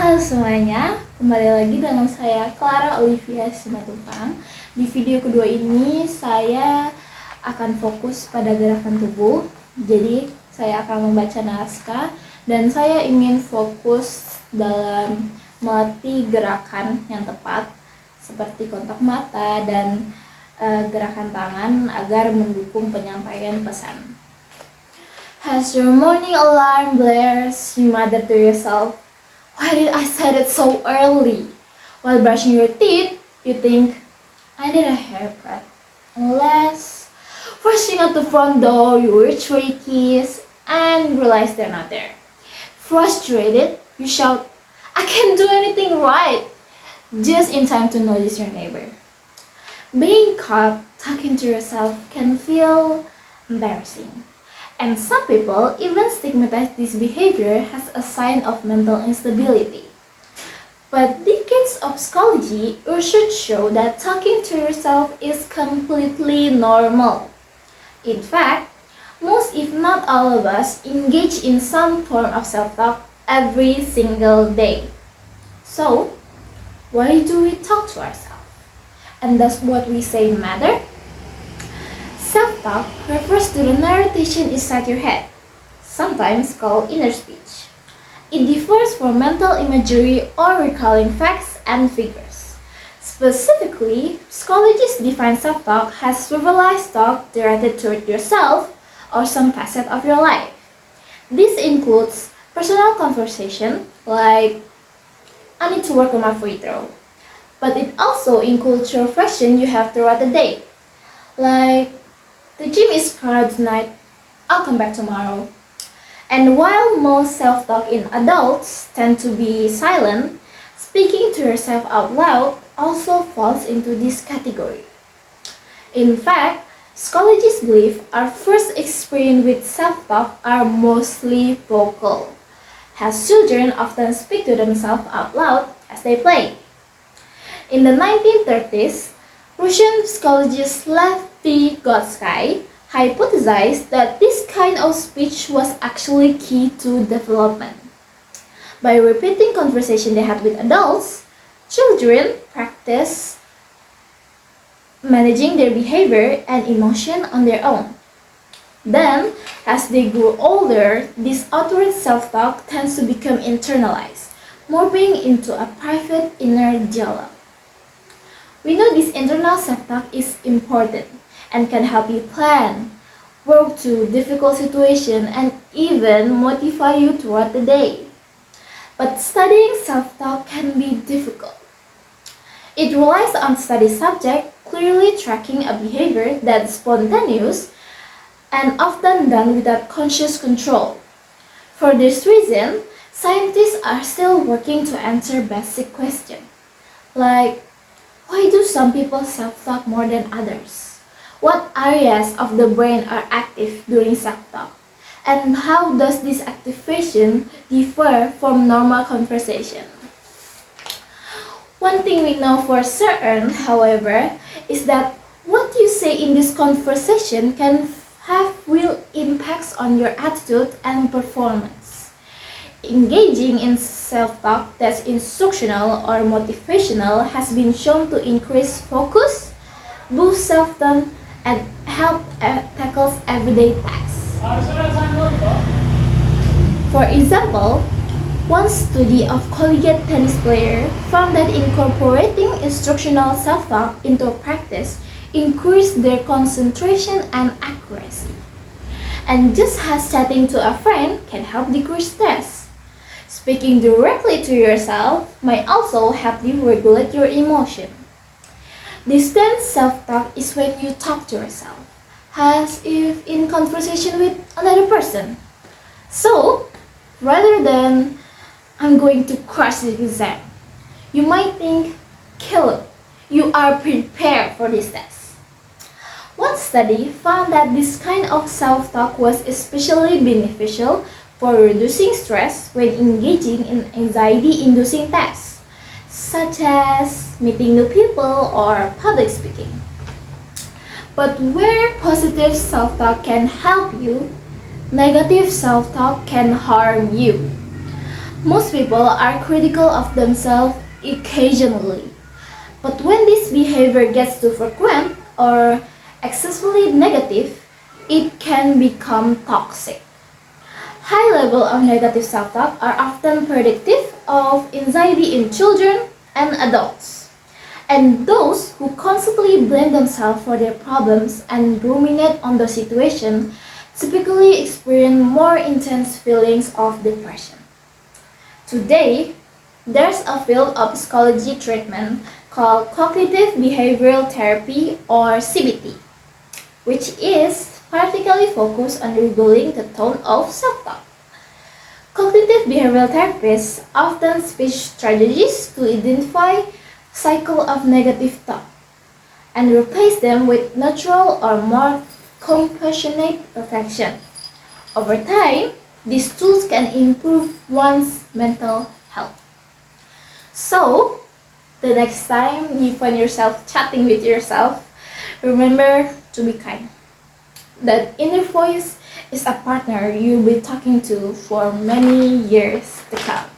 Halo semuanya, kembali lagi dengan saya Clara Olivia Simatupang. Di video kedua ini saya akan fokus pada gerakan tubuh. Jadi saya akan membaca naskah dan saya ingin fokus dalam melatih gerakan yang tepat seperti kontak mata dan gerakan tangan agar mendukung penyampaian pesan. Has your morning alarm blares, you mother to yourself, why did I set it so early? While brushing your teeth, you think, I need a haircut. Unless, rushing out the front door, you reach for your keys and realize they're not there. Frustrated, you shout, I can't do anything right, just in time to notice your neighbor. Being caught talking to yourself can feel embarrassing. And some people even stigmatize this behavior as a sign of mental instability. But decades of psychology research show that talking to yourself is completely normal. In fact, most if not all of us engage in some form of self-talk every single day. So, why do we talk to ourselves? And does what we say matter? Self-talk refers to the narration inside your head, sometimes called inner speech. It differs from mental imagery or recalling facts and figures. Specifically, psychologists define self-talk as verbalized talk directed toward yourself or some facet of your life. This includes personal conversation, like, I need to work on my free throw. But it also includes your reflection you have throughout the day, like, the gym is crowded tonight, I'll come back tomorrow. And while most self-talk in adults tend to be silent, speaking to yourself out loud also falls into this category. In fact, psychologists believe our first experience with self-talk are mostly vocal, as children often speak to themselves out loud as they play. In the 1930s, Russian psychologist Lev Vygotsky hypothesized that this kind of speech was actually key to development. By repeating conversation they had with adults, children practice managing their behavior and emotion on their own. Then, as they grow older, this outward self-talk tends to become internalized, morphing into a private inner dialogue. We know this internal self-talk is important and can help you plan, work through difficult situations, and even motivate you throughout the day. But studying self-talk can be difficult. It relies on study subject clearly tracking a behavior that's spontaneous and often done without conscious control. For this reason, scientists are still working to answer basic questions, like, why do some people self-talk more than others? What areas of the brain are active during self-talk? And how does this activation differ from normal conversation? One thing we know for certain, however, is that what you say in this conversation can have real impacts on your attitude and performance. Engaging in self-talk that's instructional or motivational has been shown to increase focus, boost self-talk, and help tackle everyday tasks. For example, one study of collegiate tennis players found that incorporating instructional self-talk into practice increased their concentration and accuracy. And just as chatting to a friend can help decrease stress, speaking directly to yourself might also help you regulate your emotion. Distant self-talk is when you talk to yourself, as if in conversation with another person. So, rather than, I'm going to crush the exam, you might think, Caleb, you are prepared for this test. One study found that this kind of self-talk was especially beneficial for reducing stress when engaging in anxiety-inducing tasks, such as meeting new people or public speaking. But where positive self-talk can help you, negative self-talk can harm you. Most people are critical of themselves occasionally, but when this behavior gets too frequent or excessively negative, it can become toxic. High levels of negative self-talk are often predictive of anxiety in children and adults. And those who constantly blame themselves for their problems and ruminate on the situation typically experience more intense feelings of depression. Today, there's a field of psychology treatment called cognitive behavioral therapy or CBT, which is particularly focused on rebuilding the tone of self-talk. Cognitive behavioral therapists often speak strategies to identify cycle of negative thought and replace them with neutral or more compassionate reflection. Over time, these tools can improve one's mental health. So, the next time you find yourself chatting with yourself, remember to be kind. That inner voice is a partner you'll be talking to for many years to come.